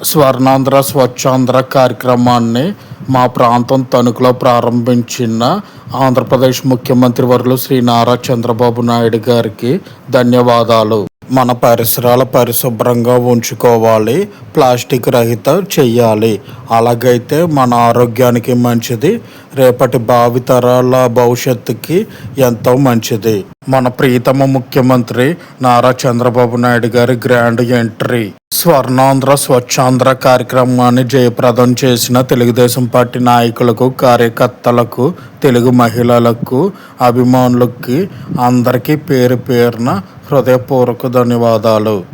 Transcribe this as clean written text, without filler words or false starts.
స్వర్ణాంధ్ర స్వచ్ఛాంధ్ర కార్యక్రమాన్ని మా ప్రాంతం తణుకులో ప్రారంభించిన ఆంధ్రప్రదేశ్ ముఖ్యమంత్రి వర్యులు శ్రీ నారా చంద్రబాబు నాయుడు గారికి ధన్యవాదాలు. మన పరిసరాల పరిశుభ్రంగా ఉంచుకోవాలి, ప్లాస్టిక్ రహిత చెయ్యాలి. అలాగైతే మన ఆరోగ్యానికి మంచిది, రేపటి భావితరాల భవిష్యత్తుకి ఎంతో మంచిది. మన ప్రీతమ ముఖ్యమంత్రి నారా చంద్రబాబు నాయుడు గారి గ్రాండ్ ఎంట్రీ స్వర్ణాంధ్ర స్వచ్ఛాంధ్ర కార్యక్రమాన్ని జయప్రదం చేసిన తెలుగుదేశం పార్టీ నాయకులకు, కార్యకర్తలకు, తెలుగు మహిళలకు, అభిమానులకి అందరికీ పేరు పేరున హృదయపూర్వక ధన్యవాదాలు.